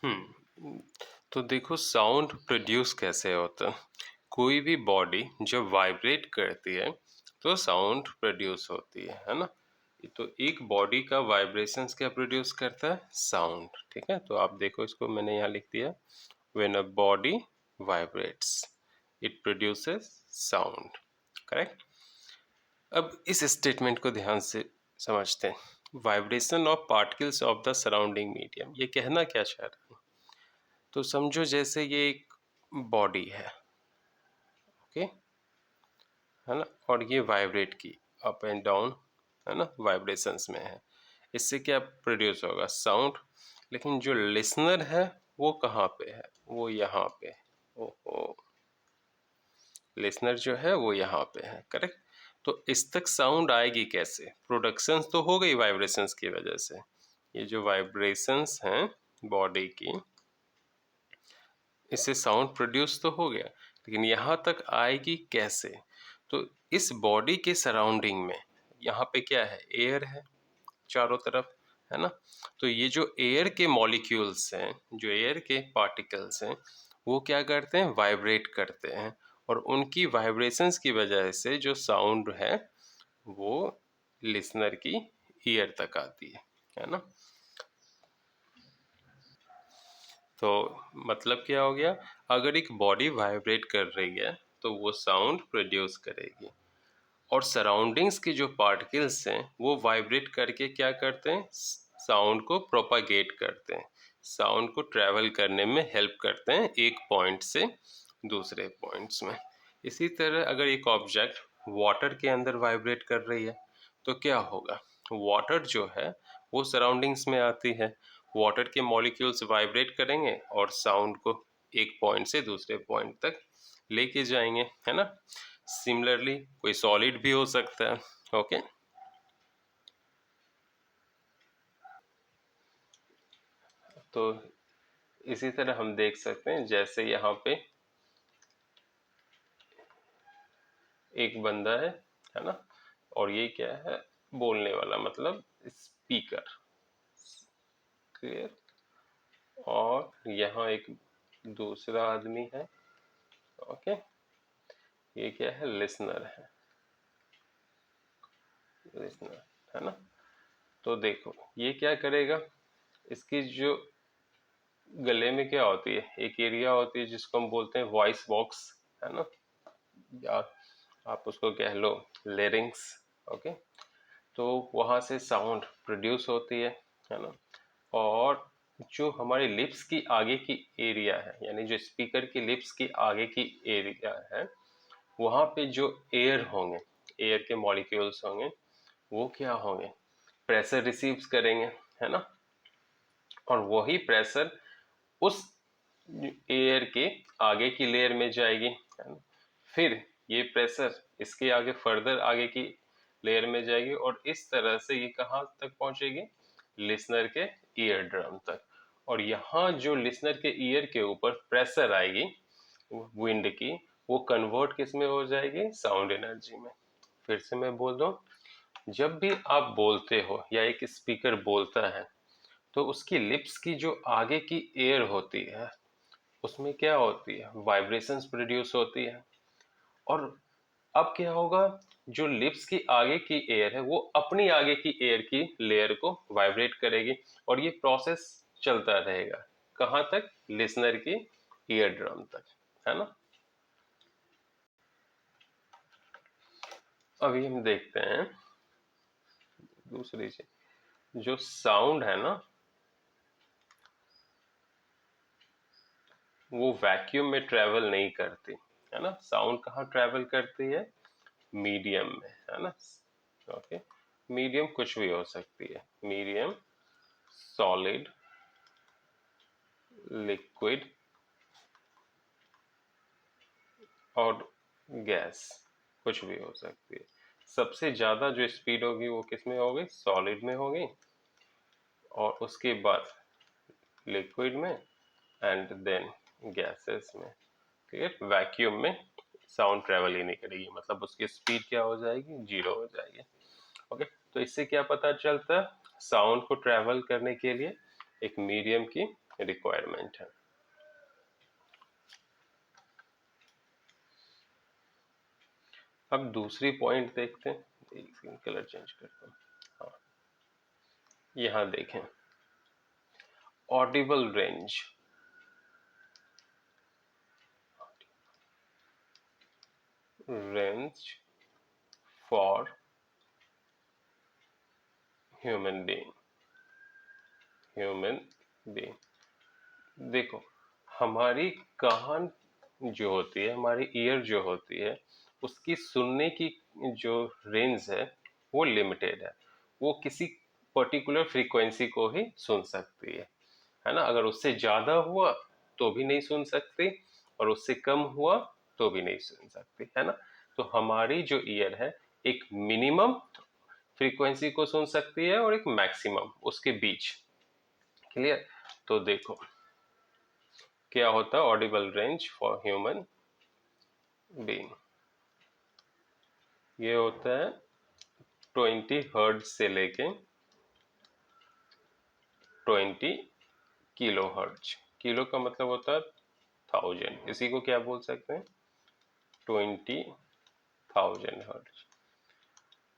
हम्म तो देखो sound produce कैसे होता है। कोई भी बॉडी जब वाइब्रेट करती है तो साउंड प्रोड्यूस होती है ना। तो एक बॉडी का वाइब्रेशंस क्या प्रोड्यूस करता है, साउंड। ठीक है, तो आप देखो इसको मैंने यहाँ लिख दिया, when a body vibrates it produces sound. Correct. अब इस स्टेटमेंट को ध्यान से समझते हैं। Vibration of particles of the surrounding medium, ये कहना क्या चाह रहा है। तो समझो जैसे ये एक बॉडी है, ओके, है ना, और ये वाइब्रेट की अप एंड डाउन, है ना, वाइब्रेशंस में है। इससे क्या प्रोड्यूस होगा, साउंड। लेकिन जो लिसनर है वो कहाँ पे है, वो यहाँ पे। ओहो, लिसनर जो है वो यहाँ पे है। करेक्ट। तो इस तक साउंड आएगी कैसे, प्रोडक्शंस तो हो गई वाइब्रेशंस की वजह से। ये जो वाइब्रेशंस हैं बॉडी की, इससे साउंड प्रोड्यूस तो हो गया, लेकिन यहाँ तक आएगी कैसे। तो इस बॉडी के सराउंडिंग में यहाँ पे क्या है, एयर है चारों तरफ, है ना। तो ये जो एयर के मॉलिक्यूल्स हैं, जो एयर के पार्टिकल्स हैं, वो क्या करते हैं, वाइब्रेट करते हैं। और उनकी वाइब्रेशंस की वजह से जो साउंड है वो लिसनर की ईयर तक आती है ना। तो मतलब क्या हो गया, अगर एक बॉडी वाइब्रेट कर रही है तो वो साउंड प्रोड्यूस करेगी। और सराउंडिंग्स के जो पार्टिकल्स हैं वो वाइब्रेट करके क्या करते हैं, साउंड को प्रोपागेट करते हैं, साउंड को ट्रैवल करने में हेल्प करते हैं एक पॉइंट से दूसरे पॉइंट्स में। इसी तरह अगर एक ऑब्जेक्ट वाटर के अंदर वाइब्रेट कर रही है तो क्या होगा, वाटर जो है वो सराउंडिंग्स में आती है, वाटर के मॉलिक्यूल्स वाइब्रेट करेंगे और साउंड को एक पॉइंट से दूसरे पॉइंट तक लेके जाएंगे, है ना। सिमिलरली कोई सॉलिड भी हो सकता है। ओके, तो इसी तरह हम देख सकते हैं जैसे यहाँ पे एक बंदा है ना, और ये क्या है, बोलने वाला मतलब स्पीकर। क्लियर। और यहाँ एक दूसरा आदमी है, ओके, ये क्या है, लिसनर है, लिसनर, है ना। तो देखो ये क्या करेगा, इसकी जो गले में क्या होती है, एक एरिया होती है जिसको हम बोलते हैं वॉइस बॉक्स, है ना, या आप उसको कह लो लेरिंग्स। ओके, तो वहाँ से साउंड प्रोड्यूस होती है ना। और जो हमारी लिप्स की आगे की एरिया है, यानी जो स्पीकर की लिप्स की आगे की एरिया है, वहाँ पे जो एयर होंगे, एयर के मॉलिक्यूल्स होंगे, वो क्या होंगे, प्रेशर रिसीव्स करेंगे, है ना। और वही प्रेशर उस एयर के आगे की लेयर में जाएगी, है ना। फिर ये प्रेशर इसके आगे फर्दर आगे की लेयर में जाएगी और इस तरह से ये कहाँ तक पहुंचेगी, लिसनर के ईयर ड्रम तक। और यहाँ जो लिसनर के ईयर के ऊपर प्रेशर आएगी विंड की, वो कन्वर्ट किस में हो जाएगी, साउंड एनर्जी में। फिर से मैं बोल दूं, जब भी आप बोलते हो या एक स्पीकर बोलता है तो उसकी लिप्स की जो आगे की एयर होती है उसमें क्या होती है, वाइब्रेशंस प्रोड्यूस होती है। और अब क्या होगा, जो लिप्स की आगे की एयर है वो अपनी आगे की एयर की लेयर को वाइब्रेट करेगी और ये प्रोसेस चलता रहेगा, कहाँ तक, लिसनर की ईयर ड्रम तक, है ना। अभी हम देखते हैं दूसरी चीज, जो साउंड है ना वो वैक्यूम में ट्रेवल नहीं करती, है ना। साउंड कहाँ ट्रेवल करती है, मीडियम में, है ना। ओके, मीडियम कुछ भी हो सकती है, मीडियम, सॉलिड, लिक्विड और गैस, कुछ भी हो सकती है। सबसे ज्यादा जो स्पीड होगी वो किस में होगी, सॉलिड में होगी, और उसके बाद लिक्विड में, एंड देन गैसेस में। क्लियर। वैक्यूम में साउंड ट्रेवल ही नहीं करेगी, मतलब उसकी स्पीड क्या हो जाएगी, जीरो हो जाएगी। ओके, तो इससे क्या पता चलता है, साउंड को ट्रेवल करने के लिए एक मीडियम की रिक्वायरमेंट है। अब दूसरी पॉइंट देखते हैं, एक सेकंड कलर चेंज करता हूँ। हाँ, यहाँ देखें Audible range, range for human being, human being. देखो हमारी कान जो होती है, हमारी ईयर जो होती है, उसकी सुनने की जो रेंज है वो लिमिटेड है। वो किसी पर्टिकुलर फ्रीक्वेंसी को ही सुन सकती है ना। अगर उससे ज्यादा हुआ तो भी नहीं सुन सकती, और उससे कम हुआ तो भी नहीं सुन सकती, है ना। तो हमारी जो ईयर है एक मिनिमम फ्रीक्वेंसी को सुन सकती है और एक मैक्सिमम, उसके बीच। क्लियर। तो देखो क्या होता है Audible range for human being, ये होता है 20 हर्ट्ज से लेके 20 किलो हर्ट्ज। किलो का मतलब होता है 1000, इसी को क्या बोल सकते हैं, 20,000 हर्ट्ज।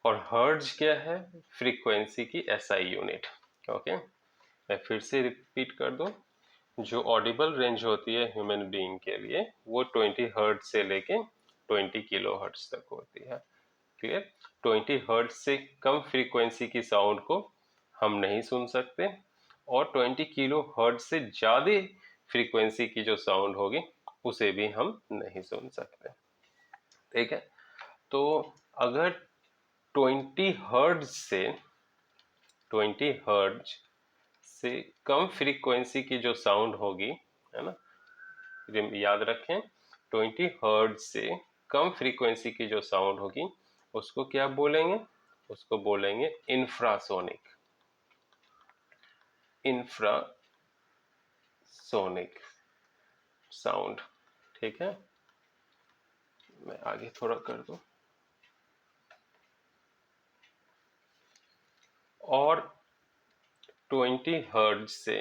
और हर्ट्ज क्या है, फ्रीक्वेंसी की एसआई यूनिट। ओके, मैं फिर से रिपीट कर दूं, जो ऑडिबल रेंज होती है ह्यूमन बीइंग के लिए वो 20 हर्ट्ज से लेके 20 किलो हर्ट्ज तक होती है। क्लियर। 20 हर्ट्ज से कम फ्रीक्वेंसी की साउंड को हम नहीं सुन सकते, और 20 किलो हर्ट्ज से ज्यादा फ्रीक्वेंसी की जो साउंड होगी उसे भी हम नहीं सुन सकते। ठीक है। तो अगर 20 हर्ट्ज से कम फ्रीक्वेंसी की जो साउंड होगी, है ना, याद रखें 20 हर्ट्ज से कम फ्रीक्वेंसी की जो साउंड होगी उसको क्या बोलेंगे, उसको बोलेंगे इंफ्रासोनिक, इंफ्रासोनिक साउंड। ठीक है, मैं आगे थोड़ा कर दूं। और 20 हर्ट्ज से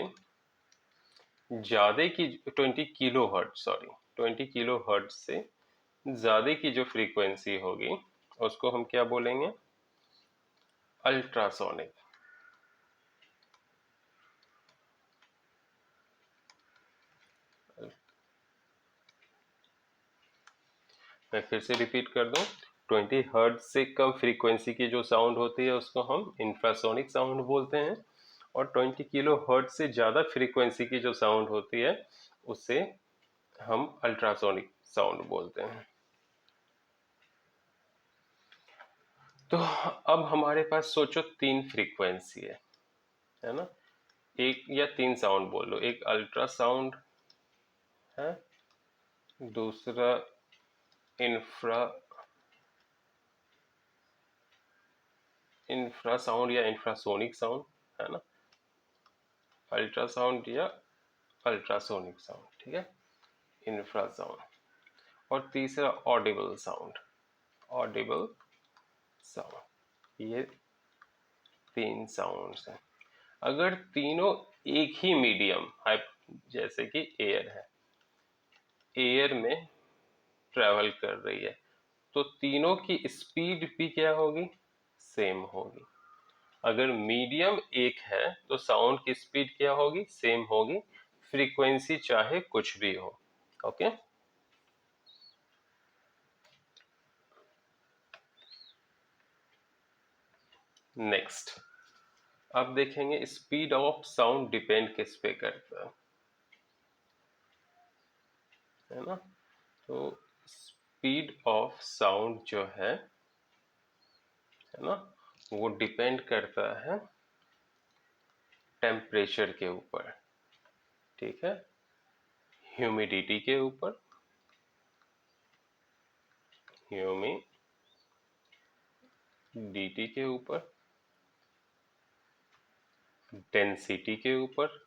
ज्यादा की 20 kilo hertz, sorry 20 kilo hertz से ज्यादा की जो फ्रीक्वेंसी होगी उसको हम क्या बोलेंगे, अल्ट्रासोनिक। मैं फिर से रिपीट कर दूं, 20 हर्ट्ज से कम फ्रीक्वेंसी की जो साउंड होती है उसको हम इंफ्रासोनिक साउंड बोलते हैं, और 20 किलो हर्ट्ज से ज्यादा फ्रीक्वेंसी की जो साउंड होती है उसे हम अल्ट्रासोनिक साउंड बोलते हैं। तो अब हमारे पास सोचो 3 फ्रीक्वेंसी है ना, एक या 3 साउंड बोल लो, एक अल्ट्रासाउंड है, दूसरा इंफ्रा इंफ्रासाउंड या इंफ्रासोनिक साउंड, है ना, अल्ट्रासाउंड या अल्ट्रासोनिक साउंड। ठीक है, इंफ्रासाउंड। और तीसरा ऑडिबल साउंड, ऑडिबल साउंड। ये 3 साउंड्स हैं। अगर तीनों एक ही मीडियम, जैसे कि एयर है, एयर में ट्रेवल कर रही है, तो तीनों की स्पीड भी क्या होगी, सेम होगी। अगर मीडियम एक है तो साउंड की स्पीड क्या होगी, सेम होगी, फ्रीक्वेंसी चाहे कुछ भी हो। ओके। नेक्स्ट, अब देखेंगे स्पीड ऑफ साउंड डिपेंड किस पे करता है ना। तो स्पीड ऑफ साउंड जो है ना, वो डिपेंड करता है टेम्परेचर के ऊपर। ठीक है, ह्यूमिडिटी के ऊपर, ह्यूमिडिटी के ऊपर, डेंसिटी के ऊपर,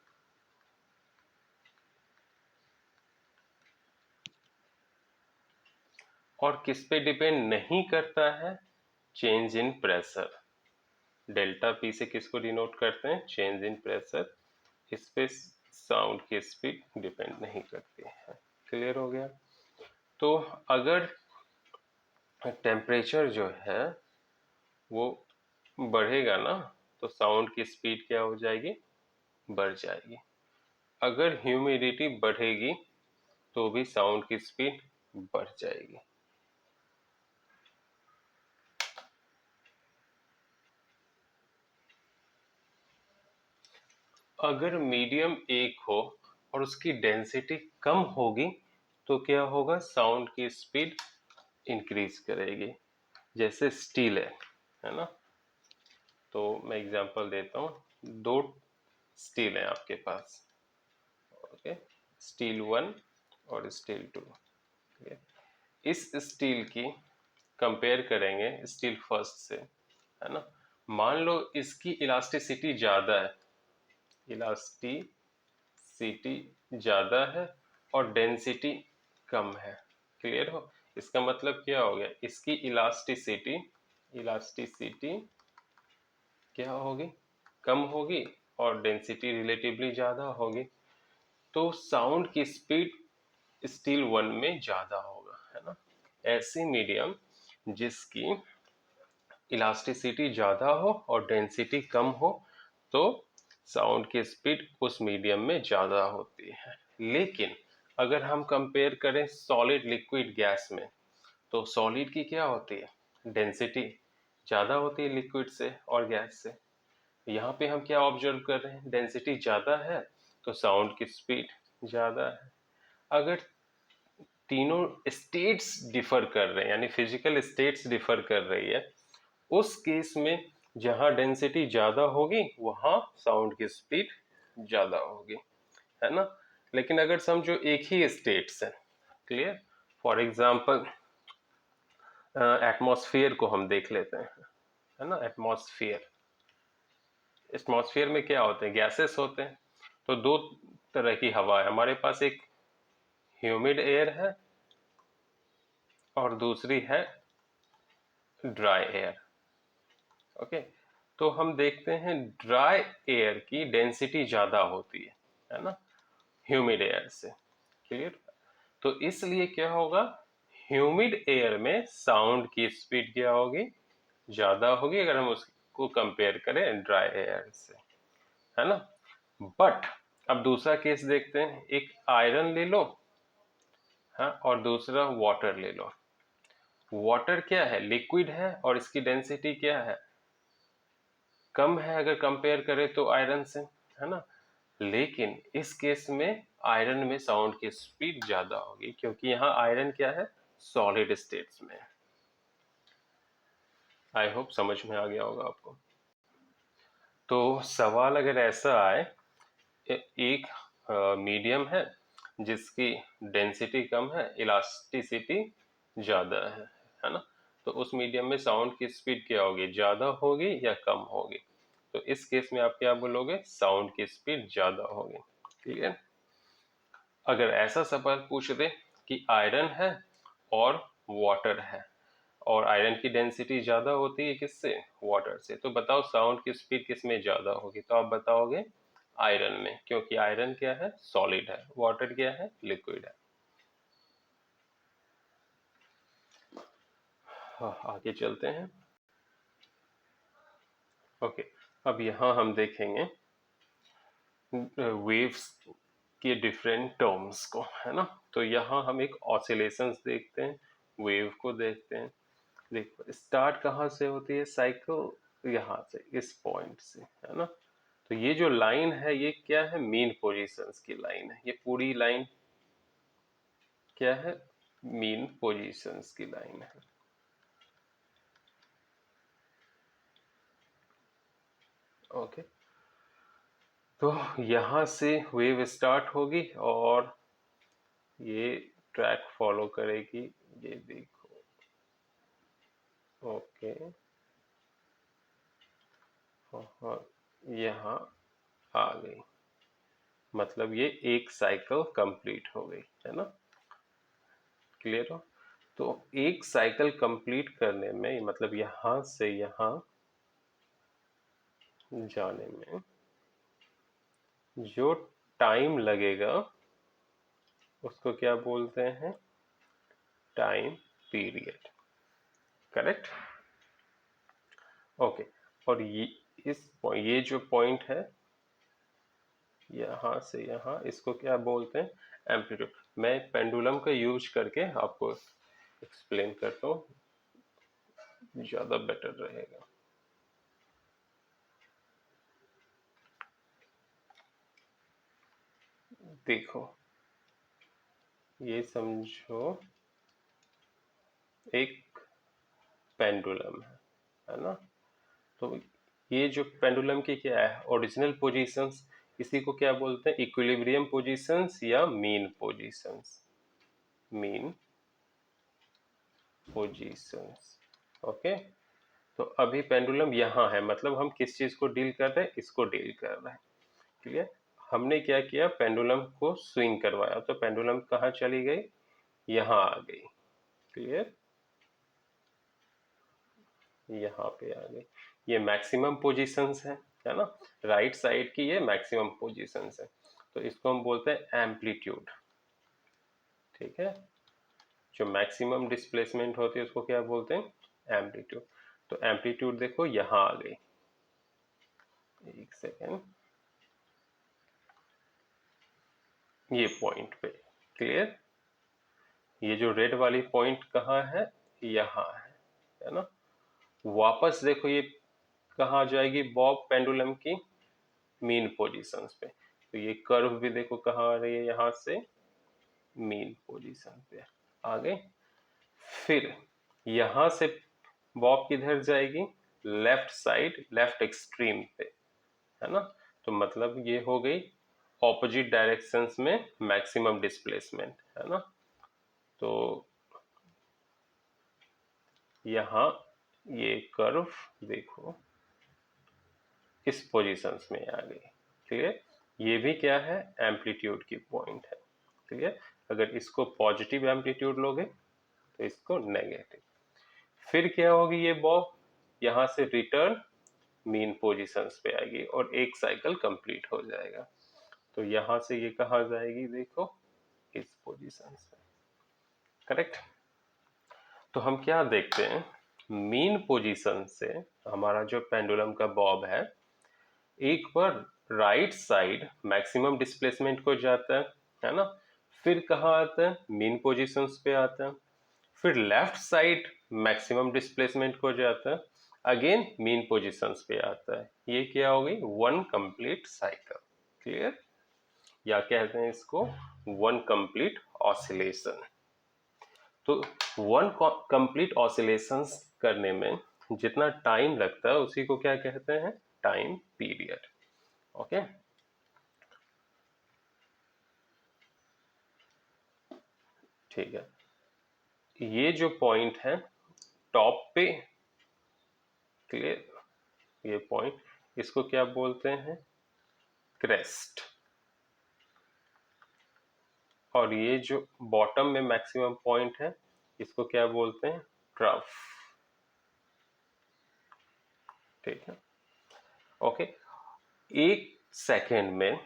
और किस पे डिपेंड नहीं करता है, change in pressure. Delta P से किसको डिनोट करते हैं, चेंज इन प्रेशर। इस पे साउंड की स्पीड डिपेंड नहीं करती है। क्लियर हो गया? तो अगर टेम्परेचर जो है वो बढ़ेगा ना, तो साउंड की स्पीड क्या हो जाएगी? बढ़ जाएगी। अगर ह्यूमिडिटी बढ़ेगी तो भी साउंड की स्पीड बढ़ जाएगी। अगर मीडियम एक हो और उसकी डेंसिटी कम होगी तो क्या होगा? साउंड की स्पीड इंक्रीज करेगी। जैसे स्टील है ना? तो मैं एग्जांपल देता हूँ। दो स्टील है आपके पास, ओके, स्टील 1 और स्टील 2। इस स्टील की कंपेयर करेंगे स्टील फर्स्ट से, है ना? मान लो इसकी इलास्टिसिटी ज्यादा है, इलास्टिसिटी ज्यादा है और डेंसिटी कम है। क्लियर हो? इसका मतलब क्या हो गया? इसकी इलास्टिसिटी इलास्टिसिटी क्या होगी? कम होगी और डेंसिटी रिलेटिवली ज्यादा होगी। तो साउंड की स्पीड स्टील 1 में ज्यादा होगा, है ना? ऐसी मीडियम जिसकी इलास्टिसिटी ज्यादा हो और डेंसिटी कम हो, तो साउंड की स्पीड उस मीडियम में ज्यादा होती है। लेकिन अगर हम कंपेयर करें सॉलिड लिक्विड गैस में, तो सॉलिड की क्या होती है? डेंसिटी ज्यादा होती है लिक्विड से और गैस से। यहाँ पे हम क्या ऑब्जर्व कर रहे हैं? डेंसिटी ज्यादा है तो साउंड की स्पीड ज्यादा है। अगर तीनों स्टेट्स डिफर कर रहे हैं, यानी फिजिकल स्टेट्स डिफर कर रही है, उस केस में जहां डेंसिटी ज्यादा होगी वहां साउंड की स्पीड ज्यादा होगी, है ना? लेकिन अगर समझो एक ही स्टेट्स है, क्लियर? फॉर एग्जांपल एटमॉस्फेयर को हम देख लेते हैं, है ना? एटमॉस्फेयर, एटमॉस्फेयर में क्या होते हैं? गैसेस होते हैं। तो दो तरह की हवा है हमारे पास, एक ह्यूमिड एयर है और दूसरी है ड्राई एयर। ओके, तो हम देखते हैं ड्राई एयर की डेंसिटी ज्यादा होती है ना, ह्यूमिड एयर से। क्लियर? तो इसलिए क्या होगा? ह्यूमिड एयर में साउंड की स्पीड क्या होगी? ज्यादा होगी, अगर हम उसको कंपेयर करें ड्राई एयर से, है ना? बट अब दूसरा केस देखते हैं। एक आयरन ले लो, हाँ, और दूसरा वाटर ले लो। वाटर क्या है? लिक्विड है और इसकी डेंसिटी क्या है? कम है अगर कंपेयर करें तो आयरन से, है ना? लेकिन इस केस में आयरन में साउंड की स्पीड ज्यादा होगी, क्योंकि यहाँ आयरन क्या है? सॉलिड स्टेट्स में। आई होप समझ में आ गया होगा आपको। तो सवाल अगर ऐसा आए, एक मीडियम है जिसकी डेंसिटी कम है, इलास्टिसिटी ज्यादा है ना? तो उस मीडियम में साउंड की स्पीड क्या होगी? ज्यादा होगी या कम होगी? तो इस केस में आप क्या बोलोगे? साउंड की स्पीड ज्यादा होगी। क्लियर? अगर ऐसा सवाल पूछ दे कि आयरन है और वाटर है, और आयरन की डेंसिटी ज्यादा होती है किससे? वाटर से, तो बताओ साउंड की स्पीड किस में ज्यादा होगी? तो आप बताओगे आयरन में, क्योंकि आयरन क्या है? सॉलिड है, वाटर क्या है? लिक्विड है। हाँ, आगे चलते हैं। ओके, अब यहाँ हम देखेंगे वेव्स के डिफरेंट टर्म्स को, है ना? तो यहाँ हम एक ऑसिलेशंस देखते हैं, वेव को देखते हैं। देखो स्टार्ट कहाँ से होती है साइकिल? यहाँ से, इस पॉइंट से, है ना? तो ये जो लाइन है ये क्या है? मीन पोजीशंस की लाइन है। ये पूरी लाइन क्या है? मीन पोजीशंस की लाइन है। ओके, तो यहाँ से वेव स्टार्ट होगी और ये ट्रैक फॉलो करेगी। ये देखो, ओके, और यहाँ आ गई, मतलब ये एक साइकिल कंप्लीट हो गई, है ना? क्लियर हो? तो एक साइकिल कंप्लीट करने में, मतलब यहां से यहां जाने में जो टाइम लगेगा उसको क्या बोलते हैं, टाइम पीरियड। करेक्ट। ओके। और ये जो पॉइंट है यहाँ से यहाँ, इसको क्या बोलते हैं, एम्पलीट्यूड। मैं पेंडुलम का यूज करके आपको एक्सप्लेन करता हूँ, ज्यादा बेटर रहेगा। देखो, ये समझो एक पेंडुलम है ना। तो ये जो पेंडुलम की क्या है, ओरिजिनल पोजीशंस, इसी को क्या बोलते हैं, इक्विलिब्रियम पोजीशंस या mean positions, mean positions. Okay. तो अभी पेंडुलम यहाँ है, मतलब हम किस चीज को डील कर रहे हैं, इसको डील कर रहे हैं। क्लियर। हमने क्या किया, पेंडुलम को स्विंग करवाया, तो पेंडुलम कहाँ चली गई, यहाँ आ गई। क्लियर, यहाँ पे आ गई। ये मैक्सिमम पोजीशंस है ना, राइट साइड की ये मैक्सिमम पोजीशंस है, तो इसको हम बोलते हैं एम्पलीट्यूड। ठीक है, जो मैक्सिमम डिस्प्लेसमेंट होती है उसको क्या बोलते हैं, एम्पलीट्यूड। तो एम्पलीट्यूड देखो यहाँ आ गई, एक सेकेंड, ये पॉइंट पे। क्लियर। ये जो रेड वाली पॉइंट कहाँ है, यहाँ है ना। वापस देखो ये कहाँ जाएगी, बॉब पेंडुलम की मीन पोजीशंस पे। तो ये कर्व भी देखो कहाँ आ रही है, यहाँ से मीन पोजीशन पे आ गए। फिर यहां से बॉब किधर जाएगी, लेफ्ट साइड, लेफ्ट एक्सट्रीम पे, है ना। तो मतलब ये हो गई ऑपोजिट डायरेक्शंस में मैक्सिमम डिस्प्लेसमेंट, है ना। तो यहाँ ये कर्व देखो इस पोजीशंस में आ गई। क्लियर। ये भी क्या है, एम्पलीट्यूड की पॉइंट है। क्लियर। अगर इसको पॉजिटिव एम्पलीट्यूड लोगे तो इसको नेगेटिव। फिर क्या होगी, ये बॉब यहाँ से रिटर्न मीन पोजीशंस पे आएगी और एक साइकिल कंप्लीट हो जाएगा। तो यहाँ से ये कहाँ जाएगी, देखो इस पोजीशन पे। करेक्ट। तो हम क्या देखते हैं, मीन पोजीशन से हमारा जो पेंडुलम का बॉब एक बार राइट साइड मैक्सिमम डिस्प्लेसमेंट को जाता है ना। फिर कहाँ आता है, मीन पोजीशंस पे आता है। फिर लेफ्ट साइड मैक्सिमम डिस्प्लेसमेंट को जाता है, अगेन मीन पोजीशंस पे आता है। ये क्या हो गई, वन कंप्लीट साइकिल। क्लियर। या कहते हैं इसको वन कंप्लीट ऑसिलेशन। तो वन कंप्लीट ऑसिलेशंस करने में जितना टाइम लगता है उसी को क्या कहते हैं, टाइम पीरियड। ओके। ठीक है, ये जो पॉइंट है टॉप पे, क्लियर, ये पॉइंट, इसको क्या बोलते हैं, क्रेस्ट। और ये जो बॉटम में मैक्सिमम पॉइंट है इसको क्या बोलते हैं, ट्रफ। ठीक है। ओके। एक सेकेंड में,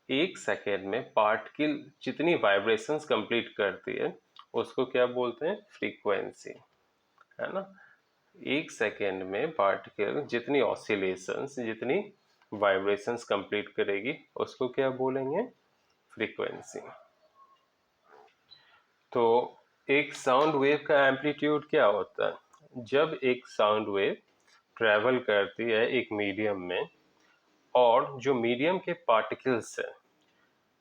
एक सेकेंड में पार्टिकल जितनी वाइब्रेशंस कंप्लीट करती है उसको क्या बोलते हैं, फ्रीक्वेंसी, है ना। एक सेकेंड में पार्टिकल जितनी ऑसिलेशंस, जितनी वाइब्रेशंस कंप्लीट करेगी उसको क्या बोलेंगे, फ्रीक्वेंसी। तो एक साउंड वेव का एम्पलीट्यूड क्या होता है, जब एक साउंड वेव ट्रेवल करती है एक मीडियम में और जो मीडियम के पार्टिकल्स हैं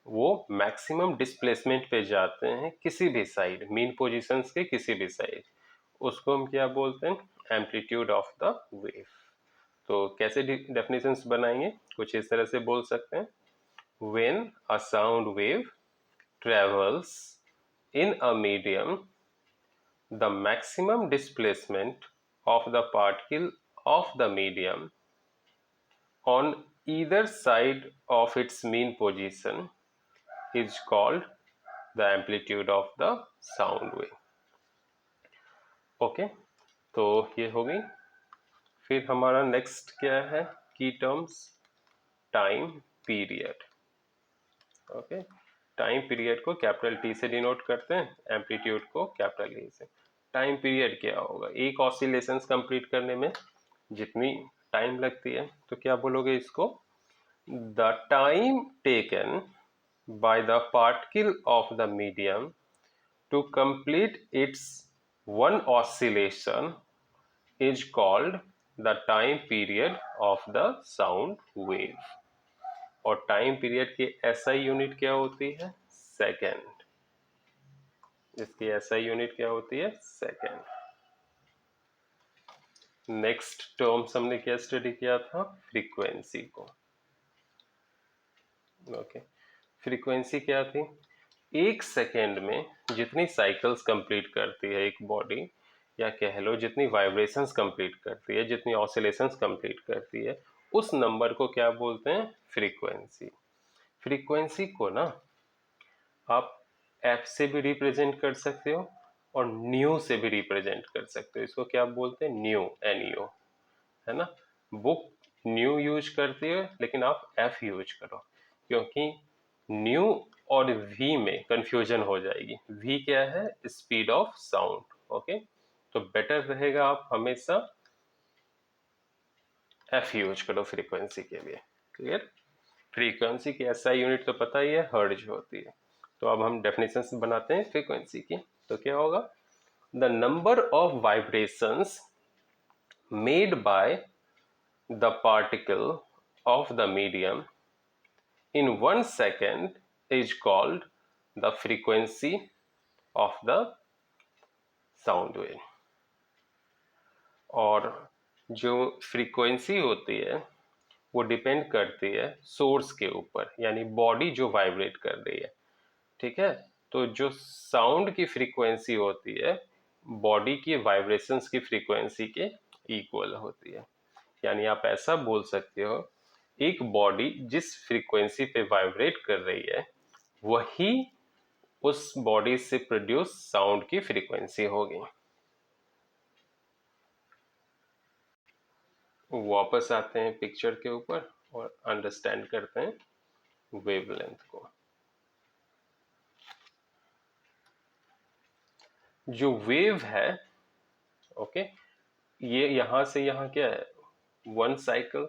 वो मैक्सिमम डिस्प्लेसमेंट पे जाते हैं किसी भी साइड, मीन पोजीशंस के किसी भी साइड, उसको हम क्या बोलते हैं, एम्पलीट्यूड ऑफ द वेव। तो कैसे डेफिनेशंस बनाएंगे, कुछ इस तरह से बोल सकते हैं, when a sound wave travels in a medium, the maximum displacement of the particle of the medium on either side of its mean position is called the amplitude of the sound wave. Okay. तो ये हो गई। फिर हमारा next क्या है, की terms, time period. Okay, time period को कैपिटल टी से डिनोट करते हैं, एम्पलीट्यूड को कैपिटल ए से। टाइम पीरियड क्या होगा, एक ऑसिलेशंस कंप्लीट करने में जितनी टाइम लगती है, तो क्या बोलोगे इसको, the time taken by the particle of the medium to complete its one oscillation is called the time period of the sound wave. और टाइम पीरियड की एसआई यूनिट क्या होती है, सेकेंड। इसकी एसआई यूनिट क्या होती है, सेकेंड। नेक्स्ट टर्म्स हमने क्या स्टडी किया था, फ्रीक्वेंसी को। ओके, फ्रीक्वेंसी क्या थी, एक सेकेंड में जितनी साइकिल्स कंप्लीट करती है एक बॉडी, या कह लो जितनी वाइब्रेशंस कंप्लीट करती है, जितनी ऑसिलेशंस कंप्लीट करती है, उस नंबर को क्या बोलते हैं, फ्रीक्वेंसी। फ्रीक्वेंसी को ना आप एफ से भी रिप्रेजेंट कर सकते हो और न्यू से भी रिप्रेजेंट कर सकते हो। इसको क्या बोलते हैं, न्यू, एनयू, है ना। बुक न्यू यूज करती है, लेकिन आप एफ यूज करो, क्योंकि न्यू और वी में कंफ्यूजन हो जाएगी। वी क्या है, स्पीड ऑफ साउंड। ओके, तो बेटर रहेगा आप हमेशा एफ यूज करो फ्रीक्वेंसी के लिए। क्लियर। फ्रीक्वेंसी की एसआई यूनिट तो पता ही है, हर्ट्ज होती है। तो अब हम डेफिनेशन बनाते हैं फ्रीक्वेंसी की। तो क्या होगा, the number of vibrations made by the particle of the medium in 1 second is called the frequency of the sound wave। और जो फ्रीक्वेंसी होती है वो डिपेंड करती है सोर्स के ऊपर, यानी बॉडी जो वाइब्रेट कर रही है। ठीक है, तो जो साउंड की फ्रीक्वेंसी होती है बॉडी की वाइब्रेशंस की फ्रीक्वेंसी के इक्वल होती है। यानी आप ऐसा बोल सकते हो, एक बॉडी जिस फ्रीक्वेंसी पे वाइब्रेट कर रही है वही उस बॉडी से प्रोड्यूस साउंड की फ्रीक्वेंसी होगी। वापस आते हैं पिक्चर के ऊपर और अंडरस्टैंड करते हैं वेवलेंथ को। जो वेव है, ओके, ये यहां से यहां क्या है, वन साइकिल।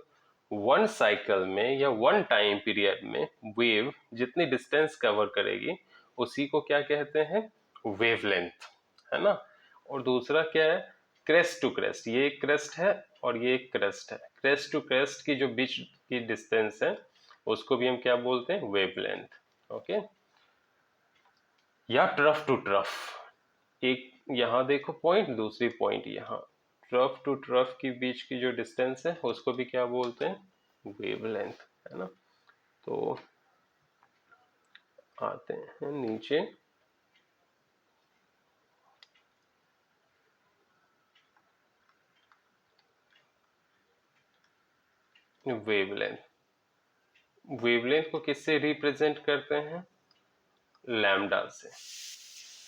वन साइकिल में या वन टाइम पीरियड में वेव जितनी डिस्टेंस कवर करेगी उसी को क्या कहते हैं, वेवलेंथ, है ना। और दूसरा क्या है, क्रेस्ट टू क्रेस्ट। ये एक क्रेस्ट है और ये एक क्रेस्ट है। क्रेस्ट टू क्रेस्ट की जो बीच की डिस्टेंस है उसको भी हम क्या बोलते हैं, वेवलेंथ। ओके, या ट्रफ टू ट्रफ, एक यहाँ देखो पॉइंट, दूसरी पॉइंट यहाँ, ट्रफ टू ट्रफ की बीच की जो डिस्टेंस है उसको भी क्या बोलते हैं, वेवलेंथ, है ना। तो आते हैं नीचे, वेवलेंथ। वेवलेंथ को किससे रिप्रेजेंट करते हैं, लैम्डा से,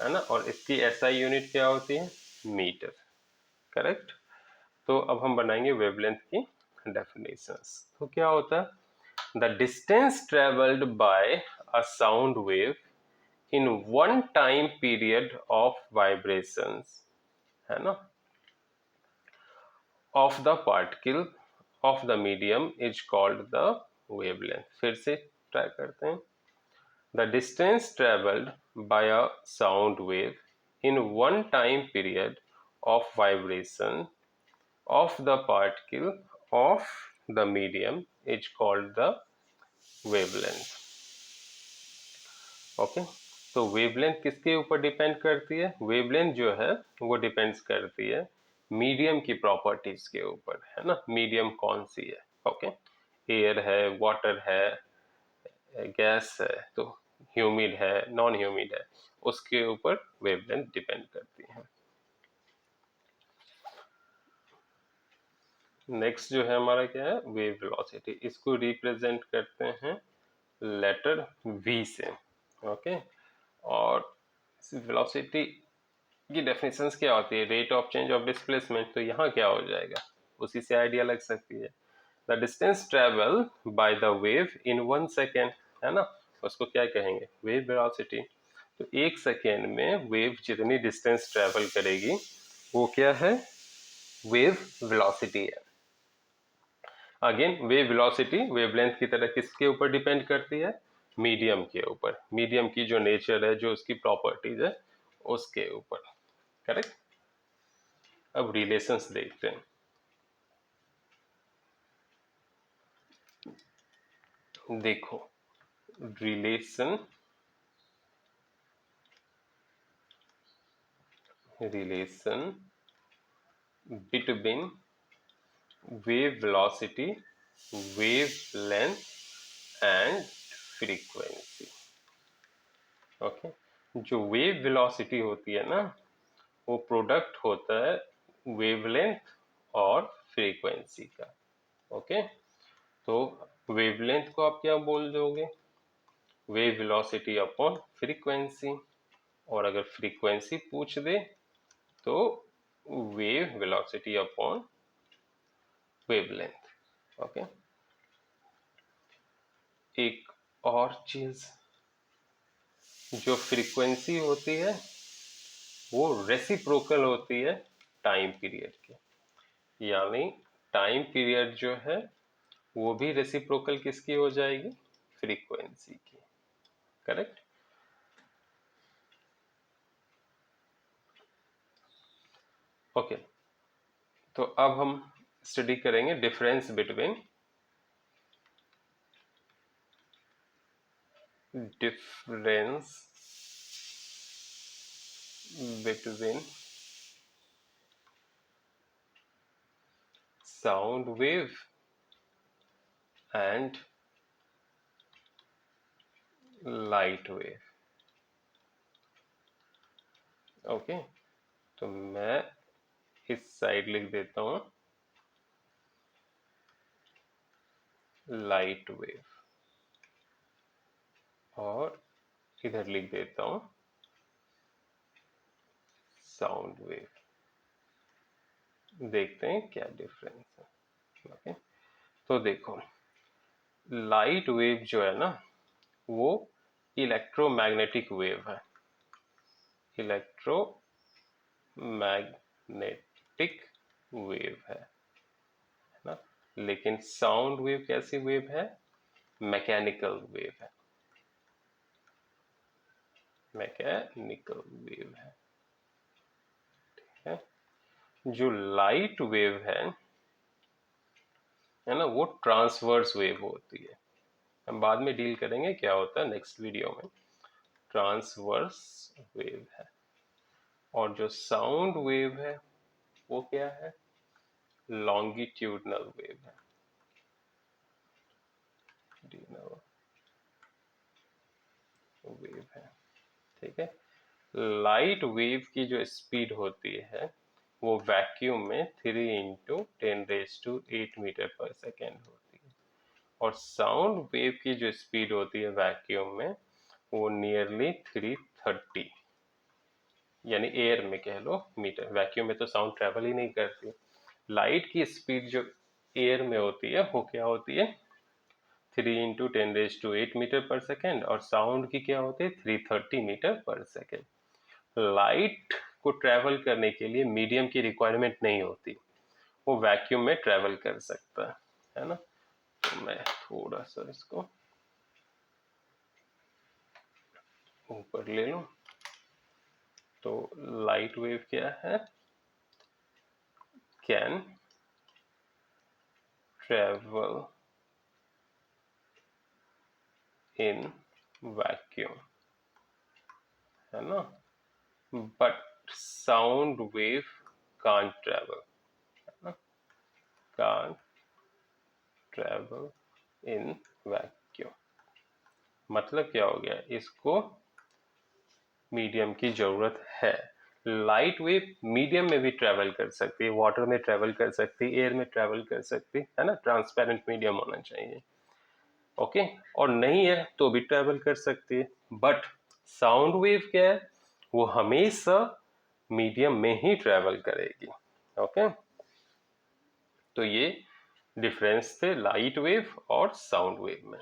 है ना। और इसकी एसआई यूनिट क्या होती है, मीटर। करेक्ट। तो अब हम बनाएंगे वेवलेंथ की डेफिनेशंस। तो क्या होता है, the distance travelled by a sound wave in one time period of vibrations, है ना, of the particle of the medium is called the wavelength. फिर से ट्राई करते हैं, the distance travelled by a sound wave in one time period of vibration of the particle of the medium is called the wavelength। Okay, तो wavelength किसके ऊपर depend करती है, wavelength जो है वो डिपेंड्स करती है मीडियम की प्रॉपर्टीज के ऊपर, है ना। मीडियम कौन सी है, ओके, एयर है, वाटर है, गैस है, तो ह्यूमिड है, नॉन ह्यूमिड है, उसके ऊपर वेवलेंथ डिपेंड करती है। नेक्स्ट जो है हमारा क्या है, वेव वेलोसिटी। इसको रिप्रेजेंट करते हैं लेटर v से। ओके, और वेलोसिटी की डेफिनेशंस क्या होती है, rate of change of displacement. तो यहाँ क्या हो जाएगा, उसी से आइडिया लग सकती है, the distance travel by the wave in 1 second, है ना। उसको क्या कहेंगे, वेव वेलोसिटी। तो 1 सेकेंड में वेव जितनी डिस्टेंस ट्रेवल करेगी वो क्या है, वेव वेलोसिटी है। अगेन वेव वेलोसिटी वेवलेंथ की तरह किसके ऊपर डिपेंड करती है, मीडियम के ऊपर, मीडियम की जो नेचर है, जो उसकी प्रॉपर्टीज है उसके ऊपर। करेक्ट। अब रिलेशंस देखते हैं। देखो relation between wave velocity, wave length and frequency. Okay, जो वेव वेलोसिटी होती है ना, वो प्रोडक्ट होता है वेवलेंथ और फ्रीक्वेंसी का। ओके, तो वेवलेंथ को आप क्या बोल दोगे, वेव वेलोसिटी अपॉन फ्रीक्वेंसी। और अगर फ्रीक्वेंसी पूछ दे तो wave velocity upon wavelength. Okay, एक और चीज, जो फ्रीक्वेंसी होती है वो रेसिप्रोकल होती है टाइम पीरियड की, यानी टाइम पीरियड जो है वो भी रेसिप्रोकल किसकी हो जाएगी, फ्रीक्वेंसी की। करेक्ट। ओके, तो अब हम स्टडी करेंगे difference between sound wave and light wave. Okay, तो मैं इस साइड लिख देता हूं लाइट वेव और इधर लिख देता हूं साउंड वेव। देखते हैं क्या डिफरेंस है। ओके, तो देखो लाइट वेव जो है ना वो इलेक्ट्रोमैग्नेटिक वेव है, इलेक्ट्रोमैग्नेटिक वेव है ना। लेकिन साउंड वेव कैसी वेव है, मैकेनिकल वेव है, मैकेनिकल वेव है। जो लाइट वेव है ना, वो ट्रांसवर्स वेव होती है। हम बाद में डील करेंगे क्या होता है नेक्स्ट वीडियो में। ट्रांसवर्स वेव है। और जो साउंड वेव है वो क्या है, लॉन्गिट्यूडनल वेव है। वेव है, ठीक है। लाइट वेव की जो स्पीड होती है वो वैक्यूम में 3 × 10⁸ मीटर पर सेकेंड होती है। और साउंड वेव की जो स्पीड होती है वैक्यूम में वो नियरली 330, यानी एयर में कह लो मीटर। वैक्यूम में तो साउंड ट्रेवल ही नहीं करती। लाइट की स्पीड जो एयर में होती है वो क्या होती है, 3 × 10⁸ मीटर पर सेकेंड। और साउंड की क्या होती है, 330 मीटर पर सेकेंड। लाइट को ट्रेवल करने के लिए मीडियम की रिक्वायरमेंट नहीं होती, वो वैक्यूम में ट्रेवल कर सकता है ना। तो मैं थोड़ा सा इसको ऊपर ले लूं। तो लाइट वेव क्या है, कैन ट्रेवल इन वैक्यूम, है ना। But sound wave can't travel, है ना, कांट ट्रेवल इन वैक्यूम। मतलब क्या हो गया, इसको मीडियम की जरूरत है। लाइट वेव मीडियम में भी ट्रेवल कर सकती है, वाटर में ट्रेवल कर सकती है, एयर में ट्रेवल कर सकती है ना। ट्रांसपेरेंट मीडियम होना चाहिए। ओके, और नहीं है तो भी ट्रेवल कर सकती है। बट साउंड वेव क्या है, वो हमेशा मीडियम में ही ट्रेवल करेगी। ओके, तो ये डिफरेंस थे लाइट वेव और साउंड वेव में।